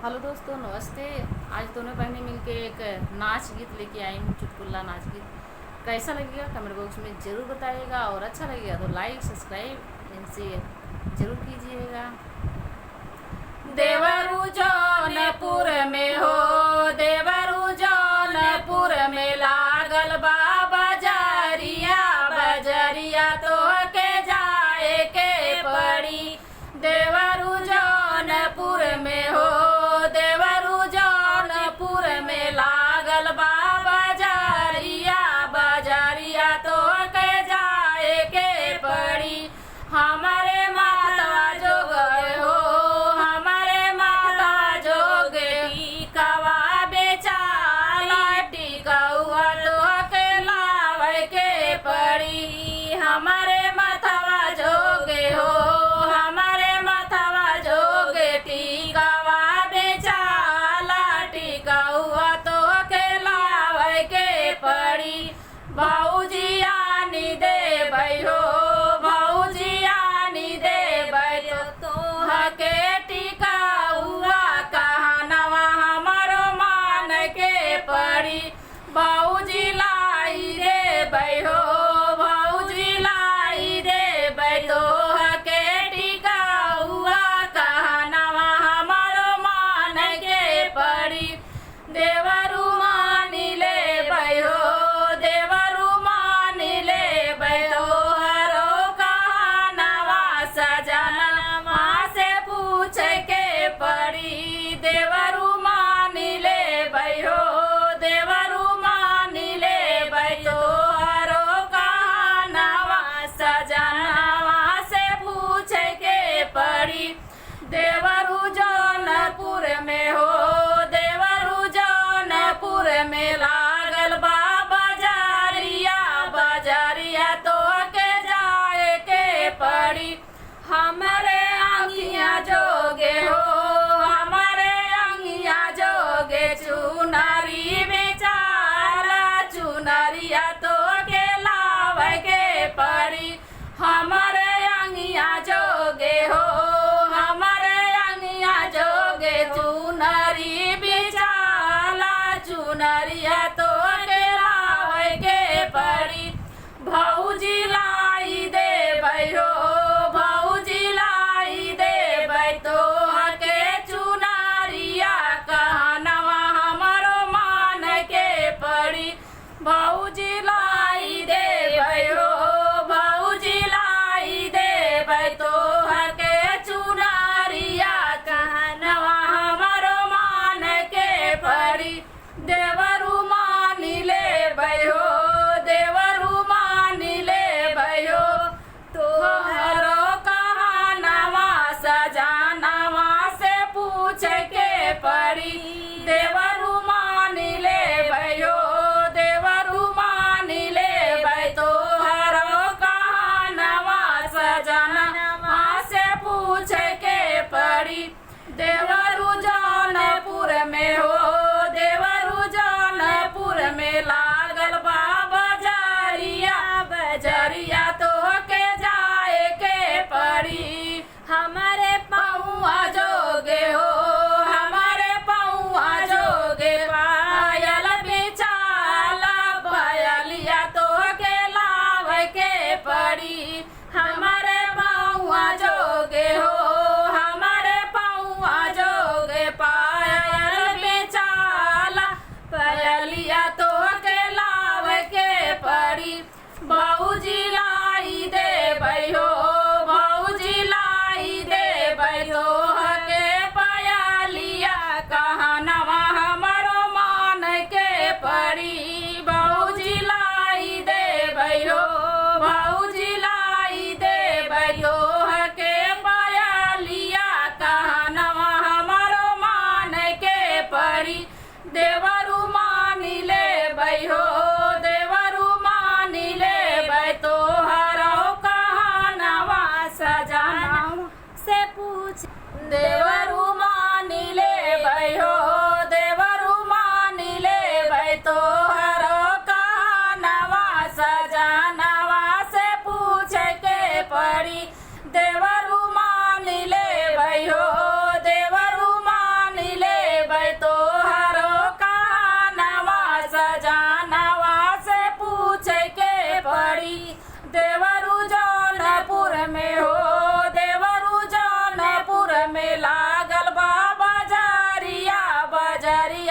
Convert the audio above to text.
Hello दोस्तों, नमस्ते। आज दोनों बहनें मिलके एक नाच गीत लेके आई हूँ, चुटकुला नाच गीत। कैसा लगेगा कमेंट बॉक्स में ज़रूर बताइएगा, और अच्छा लगेगा तो लाइक सब्सक्राइब इनसे ज़रूर कीजिएगा। देवरू जौनपुर में हो, देवरू जौनपुर में लागल बा बजरिया, बजरिया तो के जाए के पड़ी। देवरू जौनपुर में हो, देवरू जौनपुर में लागल बा बजरिया, बजरिया तो के जाए के पड़ी। हमारे माता जो गए हो, हमारे माता जो गई कवा बेचाला, टिकौआ तो के लावे के पड़ी। हमारे माथवा जो गे हो, हमारे माथवा जो गे टिकवा बेचाला, टिकौआ तो के लावे के पड़ी। भौजी आनी दे हो, भौजी आनी दे तो हके टिकौआ कहनवा हमारो मान के पड़ी। भौजी लाई दे हो, भौजी लाई दे तो हके टिकौआ कहनवा हमारो मान के पड़ी। देवरू मानी ले हो, देवरू मानी ले तो हरो कहनवा सजनवा से पूछ के पड़ी। देवरू मानी ले हो, देवरू मानी ले तो हरो कहनवा सजनवा से पूछ के पड़ी। देवरू जौनपुर में हो, देवरू जौनपुर में लागल बा बजरिया, बजरिया तो के जाए के पड़ी। हमारे अंगिया जोगे हो, हमारे अंगिया जोगे चुनरी बेचारा, चुनरिया तो के लावे के पड़ी। हमारे अंगिया जोगे हो, हमारे अंगिया जोगे चुनरी बेचारा, चुनरिया तो के लावे के पड़ी। भौजी लाई दे हो, भौजी लाई दे तो हके चुनरिया कहनवा हमारो मान के पड़ी। भौजी लाई दे हो, भौजी लाई दे तो हके चुनरिया कहनवा हमारो मान के पड़ी। देवरू मानी ले हो, देवरू मानी ले हो तो हरो कहनवा सजनवा से पूछ के पड़ी। देवरू मानी ले हो, देवरू मानी ले तो हरो कहनवा सजनवा से पूछ के पड़ी। देवरू जौनपुर में हो, देवरू जौनपुर में लागल बा बजरिया, बजरिया तो के जाए के पड़ी। हमारे पौआ जोगे हो, हमारे पौआ जोगे पायल बेचाला, पायलिया तो के लावे के पड़ी। हमारे पौआ जोगे हो, हमारे पौआ जोगे पायल बेचाला, पायलिया तो के लावे के पड़ी। भौजी लाई दे हो, भौजी लाई दे तो हके पायलिया कहनवा हमारो मान के पड़ी। भौजी लाई दे हो, भौजी लाई दे तो हके पायलिया कहनवा हमारो मान के पड़ी। देवरू मानी ले हो, देवरू मानी ले तो हरो कहनवा सजनवा से पूछ। देवरू मानी ले हो, देवरू मानी ले तो हरो कहनवा सजनवा से पूछ के पड़ी। देवरू मानी ले हो, देवरू मानी ले नजरिया